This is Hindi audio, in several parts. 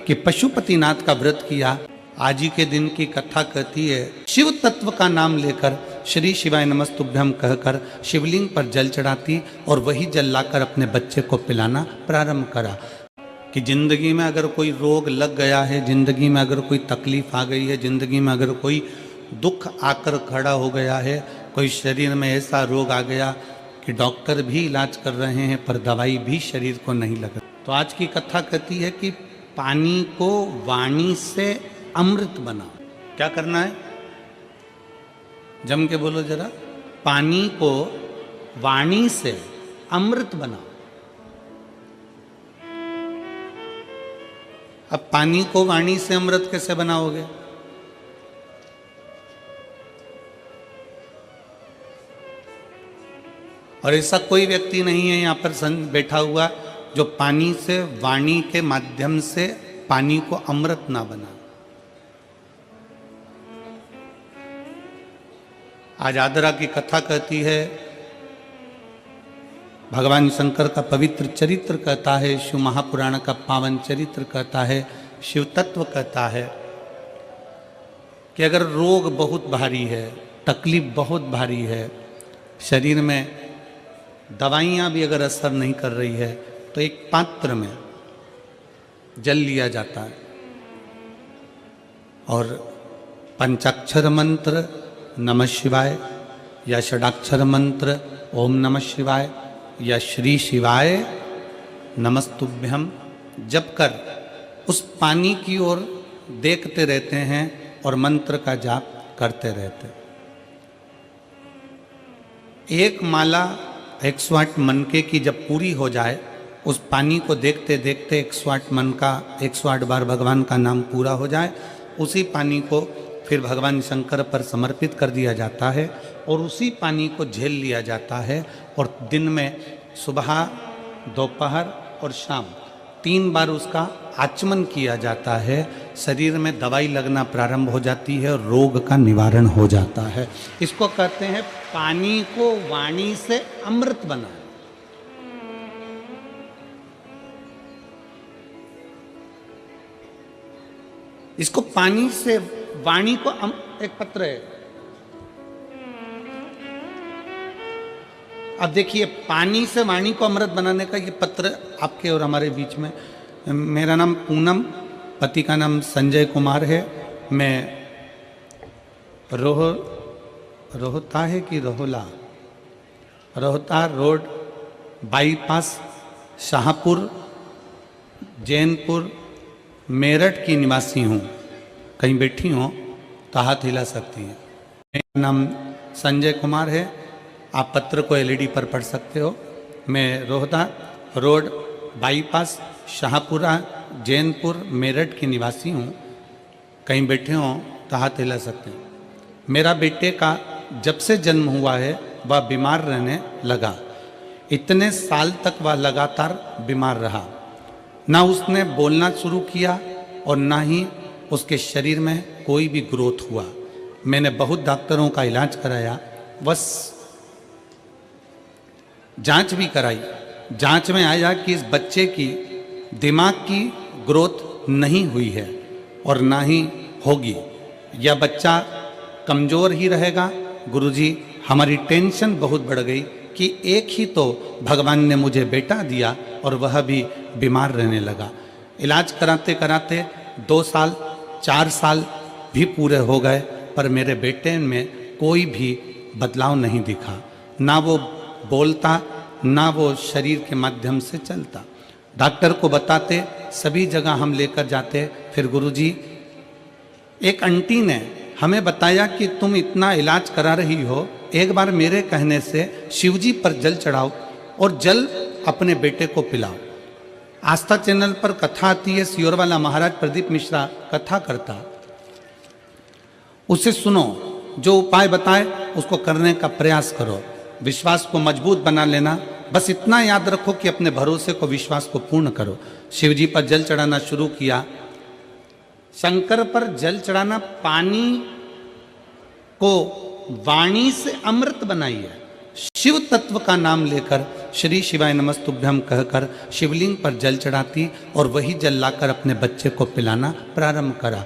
कि पशुपतिनाथ का व्रत किया। आज ही के दिन की कथा कहती है, शिव तत्व का नाम लेकर श्री शिवाय नमस्तुभ्यम कहकर शिवलिंग पर जल चढ़ाती और वही जल लाकर अपने बच्चे को पिलाना प्रारंभ करा। कि जिंदगी में अगर कोई रोग लग गया है, जिंदगी में अगर कोई तकलीफ आ गई है, जिंदगी में अगर कोई दुख आकर खड़ा हो गया है, कोई शरीर में ऐसा रोग आ गया कि डॉक्टर भी इलाज कर रहे हैं पर दवाई भी शरीर को नहीं लग रही, तो आज की कथा कहती है कि पानी को वाणी से अमृत बनाओ। क्या करना है? जम के बोलो जरा। पानी को वाणी से अमृत बनाओ। अब पानी को वाणी से अमृत कैसे बनाओगे? और ऐसा कोई व्यक्ति नहीं है यहां पर बैठा हुआ जो पानी से, वाणी के माध्यम से पानी को अमृत ना बना। आज आदरा की कथा कहती है, भगवान शंकर का पवित्र चरित्र कहता है, शिव महापुराण का पावन चरित्र कहता है, शिव तत्व कहता है कि अगर रोग बहुत भारी है, तकलीफ बहुत भारी है, शरीर में दवाइयाँ भी अगर असर नहीं कर रही है, तो एक पात्र में जल लिया जाता है और पंचाक्षर मंत्र नमः शिवाय या षडाक्षर मंत्र ओम नमः शिवाय या श्री शिवाय नमस्तुभ्यम जप कर उस पानी की ओर देखते रहते हैं और मंत्र का जाप करते रहते। एक माला 108 मनके की जब पूरी हो जाए, उस पानी को देखते देखते 108 मन का 108 बार भगवान का नाम पूरा हो जाए, उसी पानी को फिर भगवान शंकर पर समर्पित कर दिया जाता है और उसी पानी को झेल लिया जाता है और दिन में सुबह, दोपहर और शाम 3 बार उसका आचमन किया जाता है। शरीर में दवाई लगना प्रारंभ हो जाती है और रोग का निवारण हो जाता है। इसको कहते हैं पानी को वाणी से अमृत बना। इसको पानी से वाणी को एक पत्र है। अब देखिए, पानी से वाणी को अमृत बनाने का ये पत्र आपके और हमारे बीच में। मेरा नाम पूनम, पति का नाम संजय कुमार है। मैं रोहता है कि रोहता रोड बाईपास शाहपुर जैनपुर मेरठ की निवासी हूँ। कहीं बैठी हो तो हाथ हिला सकती हैं। मेरा नाम संजय कुमार है। आप पत्र को एलईडी पर पढ़ सकते हो। मैं रोहता रोड बाईपास शाहपुरा जैनपुर मेरठ की निवासी हूँ। कहीं बैठे हो तो हाथ हिला सकते हैं। मेरा बेटे का जब से जन्म हुआ है वह बीमार रहने लगा। इतने साल तक वह लगातार बीमार रहा। ना उसने बोलना शुरू किया और ना ही उसके शरीर में कोई भी ग्रोथ हुआ। मैंने बहुत डॉक्टरों का इलाज कराया, बस जांच भी कराई। जांच में आया कि इस बच्चे की दिमाग की ग्रोथ नहीं हुई है और ना ही होगी। यह बच्चा कमज़ोर ही रहेगा। गुरुजी, हमारी टेंशन बहुत बढ़ गई कि एक ही तो भगवान ने मुझे बेटा दिया और वह भी बीमार रहने लगा। इलाज कराते कराते 2 साल 4 साल भी पूरे हो गए पर मेरे बेटे में कोई भी बदलाव नहीं दिखा। ना वो बोलता, ना वो शरीर के माध्यम से चलता। डॉक्टर को बताते, सभी जगह हम लेकर जाते। फिर गुरुजी, एक आंटी ने हमें बताया कि तुम इतना इलाज करा रही हो, एक बार मेरे कहने से शिवजी पर जल चढ़ाओ और जल अपने बेटे को पिलाओ। आस्था चैनल पर कथा आती है, सियोर वाला महाराज प्रदीप मिश्रा कथा करता, उसे सुनो, जो उपाय बताए उसको करने का प्रयास करो, विश्वास को मजबूत बना लेना। बस इतना याद रखो कि अपने भरोसे को, विश्वास को पूर्ण करो। शिवजी पर जल चढ़ाना शुरू किया। शंकर पर जल चढ़ाना, पानी को वाणी से अमृत बनाइए। शिव तत्व का नाम लेकर श्री शिवाय नमस्तुभ्यम कहकर शिवलिंग पर जल चढ़ाती और वही जल लाकर अपने बच्चे को पिलाना प्रारंभ करा।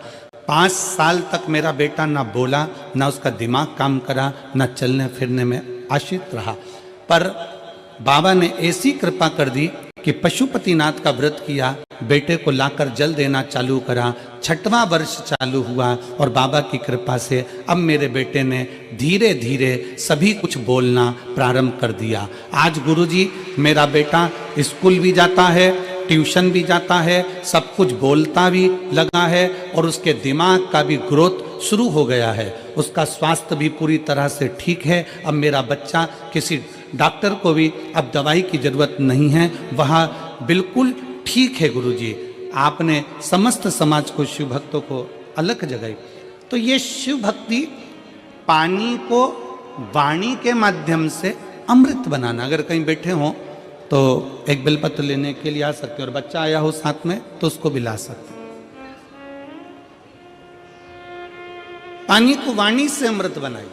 5 साल तक मेरा बेटा ना बोला, ना उसका दिमाग काम करा, ना चलने फिरने में आश्रित रहा। पर बाबा ने ऐसी कृपा कर दी कि पशुपतिनाथ का व्रत किया, बेटे को लाकर जल देना चालू करा। 6वां वर्ष चालू हुआ और बाबा की कृपा से अब मेरे बेटे ने धीरे धीरे सभी कुछ बोलना प्रारंभ कर दिया। आज गुरुजी मेरा बेटा स्कूल भी जाता है, ट्यूशन भी जाता है, सब कुछ बोलता भी लगा है और उसके दिमाग का भी ग्रोथ शुरू हो गया है। उसका स्वास्थ्य भी पूरी तरह से ठीक है। अब मेरा बच्चा किसी डॉक्टर को भी अब दवाई की जरूरत नहीं है, वह बिल्कुल ठीक है। गुरुजी आपने समस्त समाज को, शिव भक्तों को अलग जगाई। तो ये शिव भक्ति पानी को वाणी के माध्यम से अमृत बनाना। अगर कहीं बैठे हों तो एक बेलपत्र लेने के लिए आ सकते हैं और बच्चा आया हो साथ में तो उसको भी ला सकते हैं। पानी को वाणी से अमृत बनाइए।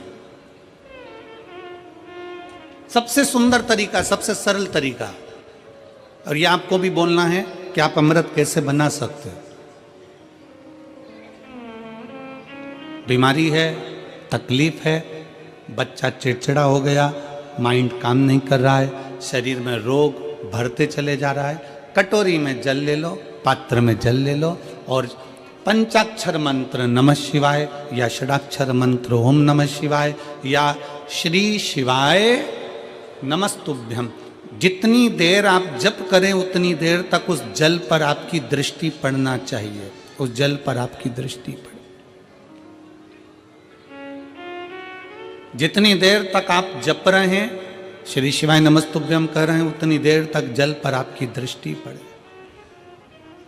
सबसे सुंदर तरीका, सबसे सरल तरीका। और ये आपको भी बोलना है कि आप अमृत कैसे बना सकते हैं। बीमारी है, तकलीफ है, बच्चा चिड़चिड़ा हो गया, माइंड काम नहीं कर रहा है, शरीर में रोग भरते चले जा रहा है, कटोरी में जल ले लो, पात्र में जल ले लो और पंचाक्षर मंत्र नमः शिवाय या षडाक्षर मंत्र ओम नमः शिवाय या श्री शिवाय नमस्तुभ्यम, जितनी देर आप जप करें उतनी देर तक उस जल पर आपकी दृष्टि पड़ना चाहिए। उस जल पर आपकी दृष्टि पड़े। जितनी देर तक आप जप रहे हैं, श्री शिवाय नमस्तुभ्यम कह रहे हैं, उतनी देर तक जल पर आपकी दृष्टि पड़े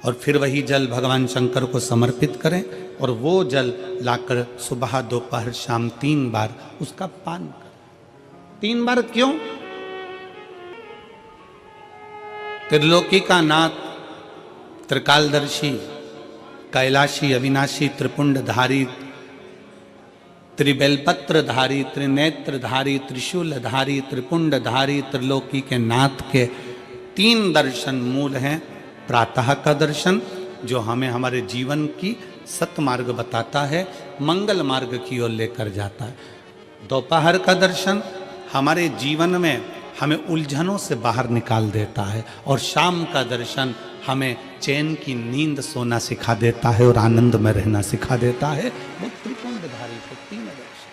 और फिर वही जल भगवान शंकर को समर्पित करें और वो जल लाकर सुबह दोपहर शाम 3 बार उसका पान करें। 3 बार क्यों? त्रिलोकी का नाथ, त्रिकालदर्शी, कैलाशी, अविनाशी, त्रिपुंडधारी, त्रिबेलपत्रधारी, त्रिनेत्रधारी, त्रिशूलधारी, त्रिपुंडधारी, त्रिलोकी के नाथ के 3 दर्शन मूल हैं। प्रातः का दर्शन जो हमें हमारे जीवन की सतमार्ग बताता है, मंगल मार्ग की ओर लेकर जाता है। दोपहर का दर्शन हमारे जीवन में हमें उलझनों से बाहर निकाल देता है और शाम का दर्शन हमें चैन की नींद सोना सिखा देता है और आनंद में रहना सिखा देता है। वो त्रिपुंडधारी को 3 दर्शन।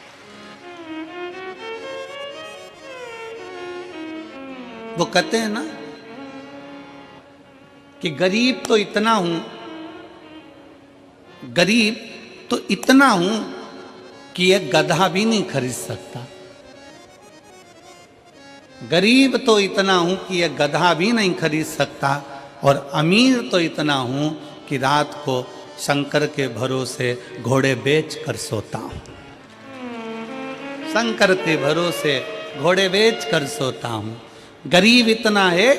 वो कहते हैं ना कि गरीब तो इतना हूं, गरीब तो इतना हूं कि एक गधा भी नहीं खरीद सकता। गरीब तो इतना हूं कि एक गधा भी नहीं खरीद सकता और अमीर तो इतना हूं कि रात को शंकर के भरोसे घोड़े बेच कर सोता हूं। शंकर के भरोसे घोड़े बेच कर सोता हूं। गरीब इतना है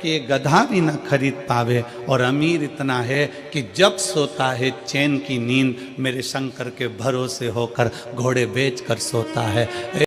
कि गधा भी न खरीद पावे और अमीर इतना है कि जब सोता है चैन की नींद मेरे शंकर के भरोसे होकर घोड़े बेच कर सोता है।